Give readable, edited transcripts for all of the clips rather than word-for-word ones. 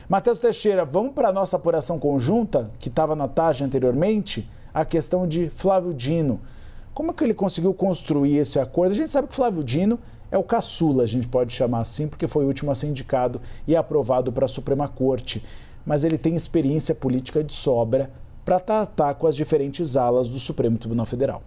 Matheus Teixeira, vamos para a nossa apuração conjunta, que estava na tarde anteriormente, a questão de Flávio Dino. Como é que ele conseguiu construir esse acordo? A gente sabe que Flávio Dino é o caçula, a gente pode chamar assim, porque foi o último a ser indicado e aprovado para a Suprema Corte. Mas ele tem experiência política de sobra para tratar com as diferentes alas do Supremo Tribunal Federal.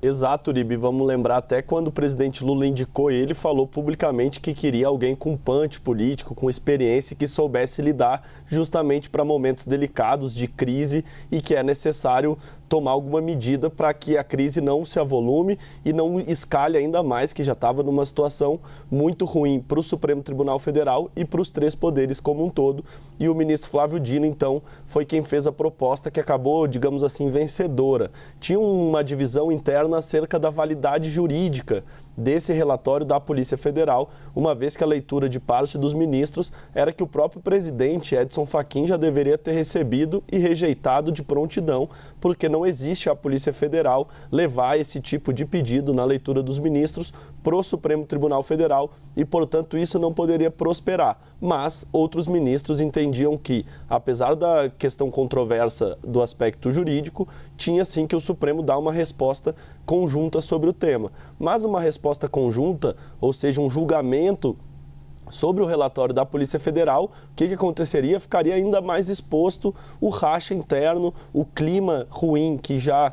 Exato, Uribe. Vamos lembrar até quando o presidente Lula indicou ele, falou publicamente que queria alguém com punch político, com experiência e que soubesse lidar justamente para momentos delicados de crise e que é necessário tomar alguma medida para que a crise não se avolume e não escalhe ainda mais, que já estava numa situação muito ruim para o Supremo Tribunal Federal e para os três poderes como um todo. E o ministro Flávio Dino, então, foi quem fez a proposta que acabou, digamos assim, vencedora. Tinha uma divisão interna acerca da validade jurídica desse relatório da Polícia Federal, uma vez que a leitura de parte dos ministros era que o próprio presidente Edson Fachin já deveria ter recebido e rejeitado de prontidão, porque não existe a Polícia Federal levar esse tipo de pedido na leitura dos ministros para o Supremo Tribunal Federal e, portanto, isso não poderia prosperar. Mas outros ministros entendiam que, apesar da questão controversa do aspecto jurídico, tinha sim que o Supremo dar uma resposta conjunta sobre o tema. Mas uma resposta conjunta, ou seja, um julgamento sobre o relatório da Polícia Federal, o que aconteceria? Ficaria ainda mais exposto o racha interno, o clima ruim que já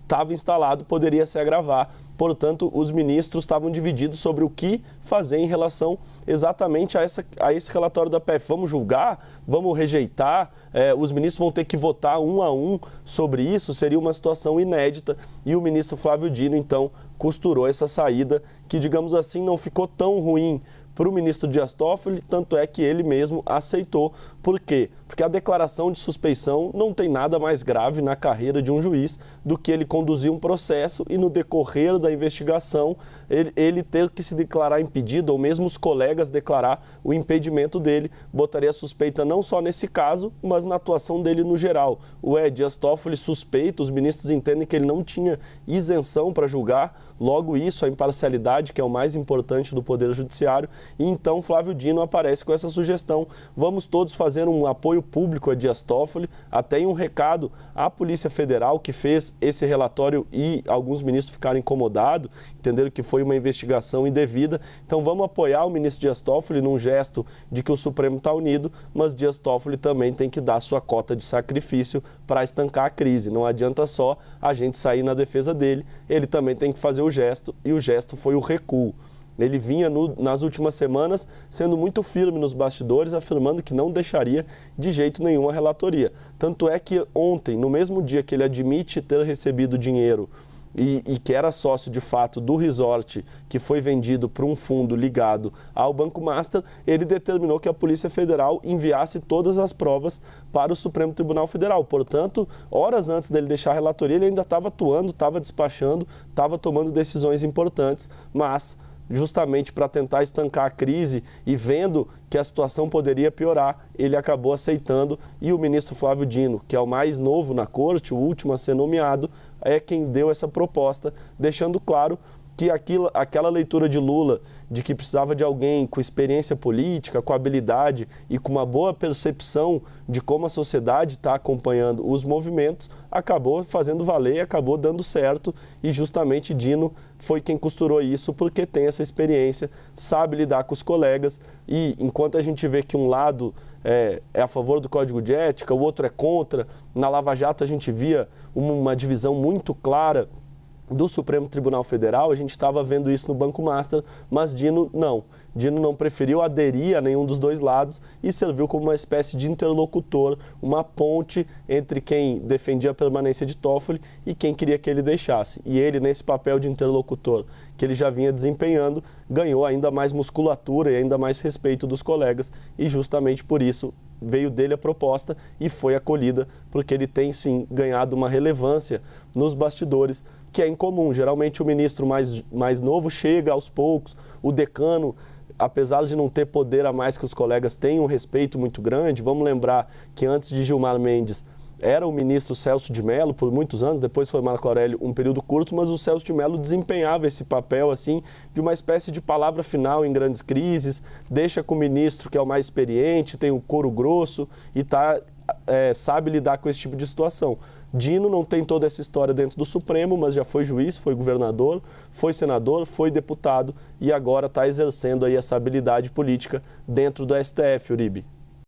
estava instalado poderia se agravar. Portanto, os ministros estavam divididos sobre o que fazer em relação exatamente a esse relatório da PF. Vamos julgar? Vamos rejeitar? Os ministros vão ter que votar um a um sobre isso? Seria uma situação inédita. E o ministro Flávio Dino, então, costurou essa saída que, digamos assim, não ficou tão ruim para o ministro Dias Toffoli, tanto é que ele mesmo aceitou. Por quê? Porque a declaração de suspeição não tem nada mais grave na carreira de um juiz do que ele conduzir um processo e no decorrer da investigação ele ter que se declarar impedido ou mesmo os colegas declarar o impedimento dele, botaria suspeita não só nesse caso, mas na atuação dele no geral. O Dias Toffoli suspeito, os ministros entendem que ele não tinha isenção para julgar, logo isso, a imparcialidade, que é o mais importante do Poder Judiciário, e então Flávio Dino aparece com essa sugestão. Vamos todos fazer um apoio público a Dias Toffoli, até em um recado à Polícia Federal, que fez esse relatório e alguns ministros ficaram incomodados, entenderam que foi uma investigação indevida. Então vamos apoiar o ministro Dias Toffoli num gesto de que o Supremo está unido, mas Dias Toffoli também tem que dar sua cota de sacrifício para estancar a crise. Não adianta só a gente sair na defesa dele, ele também tem que fazer o gesto, e o gesto foi o recuo. Ele vinha nas últimas semanas sendo muito firme nos bastidores, afirmando que não deixaria de jeito nenhum a relatoria. Tanto é que ontem, no mesmo dia que ele admite ter recebido dinheiro e que era sócio de fato do resort que foi vendido para um fundo ligado ao Banco Master, ele determinou que a Polícia Federal enviasse todas as provas para o Supremo Tribunal Federal. Portanto, horas antes dele deixar a relatoria, ele ainda estava atuando, estava despachando, estava tomando decisões importantes, mas justamente para tentar estancar a crise e vendo que a situação poderia piorar, ele acabou aceitando, e o ministro Flávio Dino, que é o mais novo na corte, o último a ser nomeado, é quem deu essa proposta, deixando claro que aquela leitura de Lula, de que precisava de alguém com experiência política, com habilidade e com uma boa percepção de como a sociedade está acompanhando os movimentos, acabou fazendo valer, acabou dando certo, e justamente Dino foi quem costurou isso, porque tem essa experiência, sabe lidar com os colegas, e enquanto a gente vê que um lado é a favor do Código de Ética, o outro é contra, na Lava Jato a gente via uma divisão muito clara do Supremo Tribunal Federal, a gente estava vendo isso no Banco Master, mas Dino não preferiu aderir a nenhum dos dois lados e serviu como uma espécie de interlocutor, uma ponte entre quem defendia a permanência de Toffoli e quem queria que ele deixasse. E ele, nesse papel de interlocutor que ele já vinha desempenhando, ganhou ainda mais musculatura e ainda mais respeito dos colegas, e justamente por isso veio dele a proposta e foi acolhida, porque ele tem sim ganhado uma relevância nos bastidores, que é incomum. Geralmente o ministro mais novo chega aos poucos, o decano, apesar de não ter poder a mais que os colegas, tem um respeito muito grande. Vamos lembrar que antes de Gilmar Mendes, era o ministro Celso de Mello por muitos anos, depois foi Marco Aurélio um período curto, mas o Celso de Mello desempenhava esse papel assim de uma espécie de palavra final em grandes crises, deixa com o ministro que é o mais experiente, tem o couro grosso e sabe lidar com esse tipo de situação. Dino não tem toda essa história dentro do Supremo, mas já foi juiz, foi governador, foi senador, foi deputado e agora está exercendo aí essa habilidade política dentro do STF, Uribe.